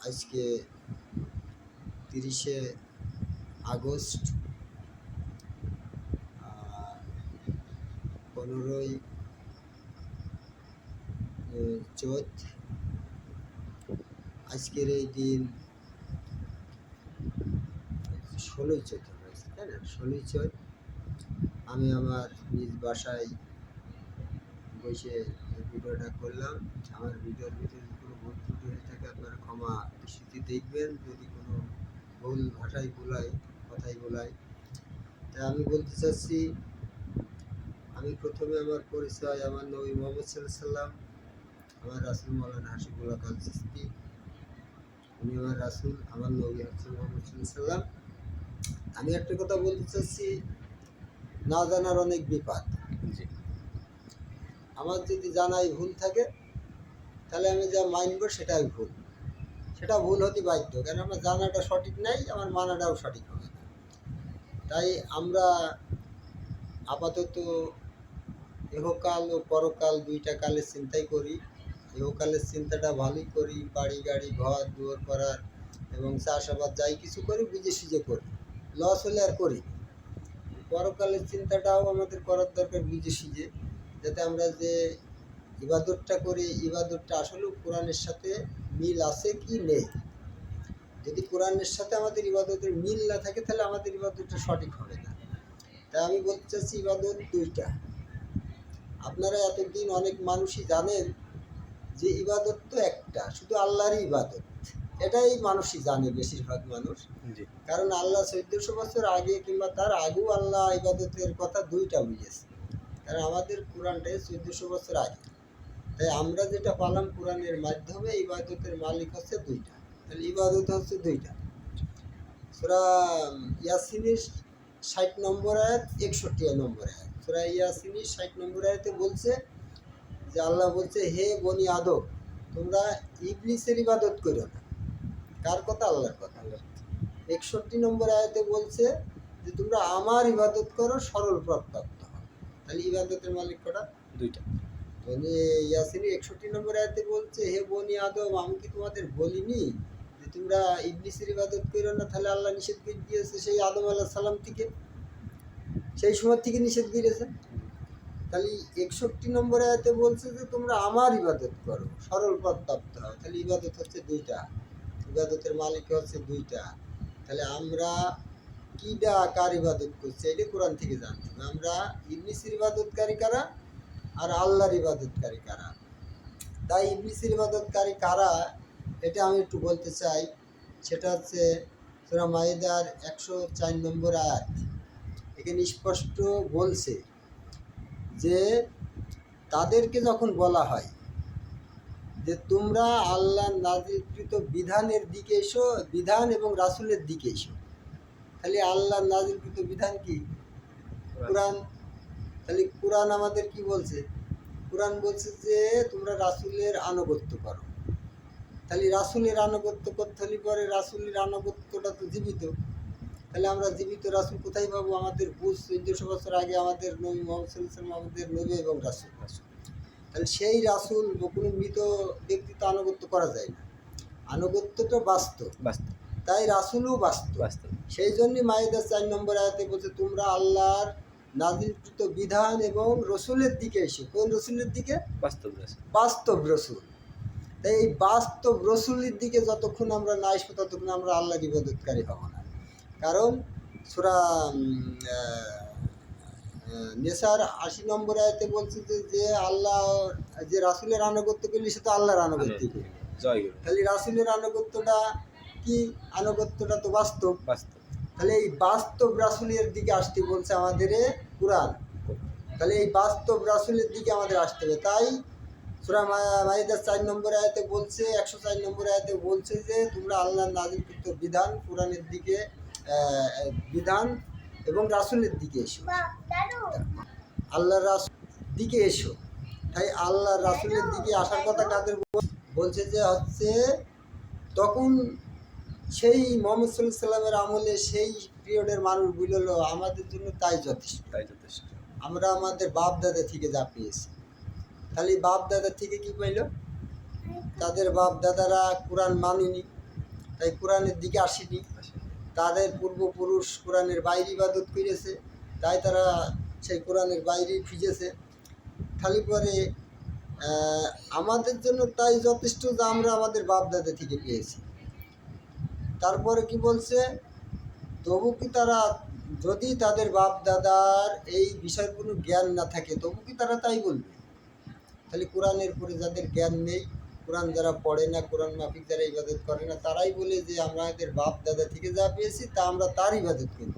আজকে 30শে আগস্ট, 15ই চৈত। আজকের এই দিন 16ই চৈত হয়েছে, তাই না? 16ই চৈত। আমি আমার নিজ বাসায় বসে ভিডিওটা করলাম। আমার ভিডিওর ভিতরে কোনো ভুল ত্রুটি হয়ে থাকে আপনারা ক্ষমা দৃষ্টিতে দেখবেন, যদি কোনো ভুল ভাষায় কথাই বলাই। তাই আমি বলতে চাচ্ছি, আমি প্রথমে আমার পরিচয়, আমার নবী মোহাম্মদ সাল্লাল্লাহু আলাইহি সাল্লাম, আমার রাসূল মাওলানা হাশিবুল্লাহ খান চিশতি, উনি আমার রাসূল, আমার নবী হচ্ছেন মোহাম্মদ সাল্লাল্লাহু আলাইহি সাল্লাম। আমি একটা কথা বলতে চাচ্ছি, না জানার অনেক বিপদ। আমার যদি জানাই ভুল থাকে, তাহলে আমি যা মানব সেটাই ভুল, সেটা ভুল হতে বাধ্য, কেন আমার জানাটা সঠিক নাই, আমার মানাটাও সঠিক হবে না। তাই আমরা আপাতত ইহকাল ও পরকাল দুইটা কালের চিন্তাই করি। ইহকালের চিন্তাটা ভালোই করি, বাড়ি গাড়ি ঘর দুয়ার করার এবং চাষাবাদ যাই কিছু করি বুঝে সুঝে করি, লস হলে আর করি। পরকালের চিন্তাটাও আমাদের করার দরকার বুঝে সুঝে, যাতে আমরা যে ইবাদতটা করি, ইবাদতটা আসলেও কোরআনের সাথে মিল আছে কি নেই। যদি কোরআনের সাথে আমাদের ইবাদতের মিল না থাকে, তাহলে আমাদের ইবাদতটা সঠিক হবে না। তাই আমি বলতে চাচ্ছি, ইবাদত দুইটা। আপনারা এতদিন অনেক মানুষই জানেন যে ইবাদত তো একটা, শুধু আল্লাহরই ইবাদত, এটাই মানুষই জানে, বেশিরভাগ মানুষ। কারণ আল্লাহ 1400 বছর আগে কিংবা তার আগেও আল্লাহ ইবাদতের কথা দুইটা বুঝেছে, কারণ আমাদের কোরআনটাই 1400 বছর আগে। তাই আমরা যেটা পালাম কোরআনের মাধ্যমে, ইবাদতের মালিক হচ্ছে দুইটা। তাহলে ইবাদত হচ্ছে দুইটা। সূরা ইয়াসিনের 60 নম্বর আয়াত, 61 নম্বর আয়াত। সূরা ইয়াসিনের 60 নম্বর আয়াতে বলছে যে, আল্লাহ বলছে, হে বনি আদম, তোমরা ইবলিসের ইবাদত করো না। কার কথা? আল্লাহর কথা। 61 নম্বর আয়াতে বলছে যে, তোমরা আমার ইবাদত করো, সরল প্রত্যক্ত হও। তাহলে ইবাদতের মালিক কটা? দুইটা। ইয়াসিনের 61 নম্বর আয়াতে বলছে, হে বনি আদম, আমি কি তোমাদের বলিনি যে তোমরা ইবলিসের ইবাদত করো না? তাহলে আল্লাহ নিষেধ করে দিয়েছে সেই আদম আলাইহিস সালাম থেকে, সেই সময় থেকে নিষেধ করেছে। তাহলে 61 নম্বর আয়াতে বলছে যে তোমরা আমার ইবাদত করো, সরল পথ প্রাপ্ত হও। তাহলে ইবাদত হচ্ছে দুইটা, ইবাদতের মালিক হচ্ছে দুইটা। তাহলে আমরা কিডা কার ইবাদত করছি, এটা কোরআন থেকে জানতে হবে। আমরা ইবলিসের ইবাদতকারী কারা আর আল্লাহর ইবাদতকারী কারা। তাই ইবলিসের ইবাদতকারী কারা, এটা আমি একটু বলতে চাই। সেটা হচ্ছে সূরা মাইদার 104 নম্বর আয়াত। এখানে স্পষ্ট বলছে যে তাদেরকে যখন বলা হয় যে তোমরা আল্লাহ নাজিলকৃত বিধানের দিকে এসো, বিধান এবং রাসূলের দিকে এসো। তাহলে আল্লাহ নাজিলকৃত বিধান কি? কোরআন। তাহলে কোরআন আমাদের কি বলছে? কোরআন বলছে যে তোমরা রাসূলের আনুগত্য করো। তাহলে রাসূলের আনুগত্য করতে হলে পরে রাসূলের আনুগত্যটা তো জীবিত। তাহলে আমরা জীবিত রাসূল কোথায় পাবো? আমাদের 1400 বছর আগে আমাদের নবী মুহাম্মদ সাল্লাল্লাহু আলাইহি ওয়াসাল্লাম আমাদের নবী এবং রাসূল। তাহলে সেই রাসূল কোনো মৃত ব্যক্তি তো আনুগত্য করা যায় না, আনুগত্যটা বাস্তব। তাই রাসূলও বাস্তব। সেই জন্যই মাইদা 4 নম্বর আয়াতে বলছে, তোমরা আল্লাহর নাজিলকৃত বিধান এবং রসুলের দিকে এসো। কোন রসুলের দিকে? বাস্তব রসুল। তাই এই বাস্তব রসুলের দিকে যতক্ষণ আমরা না আসবো, ততক্ষণ আমরা আল্লাহর ইবাদতকারী হব না। কারণ সূরা নেসার 80 নম্বর আয়াতে বলছে যে আল্লাহ যে রাসূলের আনুগত্য করলে সে তো আল্লাহর আনুগত্য করবে। তাহলে রাসূলের আনুগত্যটা কি? আনুগত্যটা তো বাস্তব। তাহলে এই বাস্তব রাসূলের দিকে আসতে বলছে আমাদের কোরআন। তাহলে এই বাস্তব রাসূলের দিকে আমাদের আসতে হবে। তাই সূরা মাইদার 4 নম্বর আয়াতে বলছে, 104 নম্বর আয়াতে বলছে যে তোমরা আল্লাহর নাজিলকৃত বিধান, কোরআনের দিকে, বিধান এবং রাসূলের দিকে এসো, আল্লাহর রাসূল দিকে এসো। তাই আল্লাহর রাসূলের দিকে আসার কথা কাদের বলছে? যে হচ্ছে তখন সেই মুহাম্মদ সাল্লাল্লাহু আলাইহি সাল্লামের আমলে সেই পিরিয়ডের মানুষ বলল আমাদের জন্য তাই যথেষ্ট, আমরা আমাদের বাপ দাদা থেকে যা পেয়েছি। তাহলে বাপ দাদা থেকে কি পাইল? তাদের বাপ দাদারা কোরআন মানেনি, তাই কোরআনের দিকে আসেনি। তাদের পূর্বপুরুষ কোরআনের বাইরে ইবাদত করেছে, তাই তারা সেই কোরআনের বাইরেই ফিরেছে। খালি পরে আমাদের জন্য তাই যথেষ্ট যে আমরা আমাদের বাপ দাদা থেকে পেয়েছি। তারপরে কি বলছে, তবু কি তারা, যদি তাদের বাপ দাদার এই বিষয়ের কোনো জ্ঞান না থাকে তবু কি তারা তাই বলবে? তাহলে কোরআনের পরে যাদের জ্ঞান নেই, কোরআন যারা পড়ে না, কোরআন মাফিক যারা ইবাদত করে না, তারাই বলে যে আমাদের বাপ দাদা থেকে যা পেয়েছি তা আমরা তার ইবাদত করব।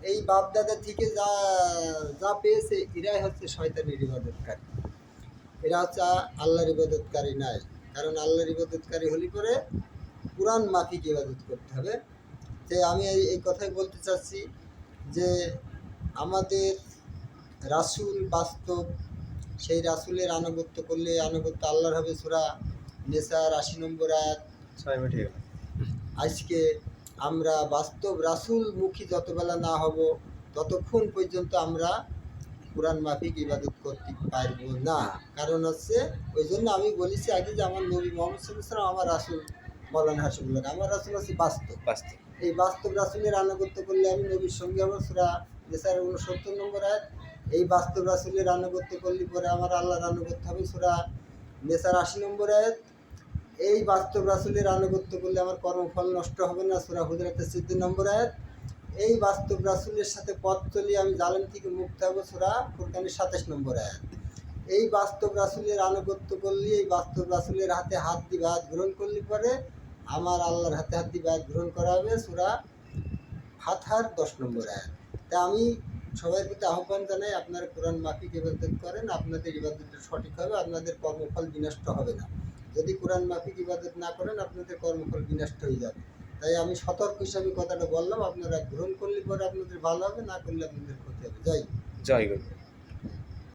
এই বাপ দাদা থেকে যা যা পেয়েছে এরাই হচ্ছে শয়তানের ইবাদতকারী, এরা হচ্ছে আল্লাহর ইবাদতকারী নাই। কারণ আল্লাহর ইবাদতকারী হলে পরে কোরআন মাফিক ইবাদত করতে হবে। যে আমি এই কথাই বলতে চাচ্ছি যে আমাদের রাসূল বাস্তব, সেই রাসূলের আনুগত্য করলে আনুগত্য আল্লাহর হবে। সূরা নিসার ৮০ নম্বর আয়াত। 6 মিনিট হয়ে গেল। আজকে আমরা বাস্তব রাসূল মুখী যতবেলা না হব ততক্ষণ পর্যন্ত আমরা কোরআন মাফিক ইবাদত করতে পারবো না। কারণ হচ্ছে ওই জন্য আমি বলেছি আগে যে আমার নবী মুহাম্মদ সাল্লাল্লাহু আলাইহি ওয়াসাল্লাম আমার রাসূল, মওলানা হাশিমুল্লাহ, আমার রাসূল হচ্ছে বাস্তব। এই বাস্তব রাসূলের আনুগত্য করলে আমি নবীর সঙ্গে আমার সূরা নিসার ৬৯ নম্বর আয়াত। এই বাস্তব রাসূলের আনুগত্য করলে পরে আমার আল্লাহর আনুগত্য হবে, সূরা নিসার ৮০ নম্বর আয়াত। এই বাস্তব রাসূলের আনুগত্য করলে আমার কর্মফল নষ্ট হবে না, সূরা হুজুরাতের ১৪ নম্বর আয়াত। এই বাস্তব রাসূলের সাথে পথ চলিয়ে আমি জালেম থেকে মুক্ত হব, সূরা ফুরকানের ২৭ নম্বর আয়াত। এই বাস্তব রাসূলের আনুগত্য করলে, এই বাস্তব রাসূলের হাতে হাত দিয়ে বায়াত গ্রহণ করলে পরে আমার আল্লাহর হাতে হাত দিয়ে বায়াত গ্রহণ করা হবে, সূরা ফাতহার ১০ নম্বর আয়াত। তা আমি সবার প্রতি আহ্বান জানাই, আপনারা কোরআন মাফিক ইবাদত করেন, আপনাদের ইবাদতটা সঠিক হবে, আপনাদের কর্মফল বিনষ্ট হবে না। যদি কোরআন মাফিক ইবাদত না করেন আপনাদের কর্মফল বিনষ্ট হয়ে যাবে। তাই আমি সতর্ক হিসাবে কথাটা বললাম, আপনারা গ্রহণ করলে পরে আপনাদের ভালো হবে, না করলে আপনাদের ক্ষতি হবে। জয় জয় গুরু।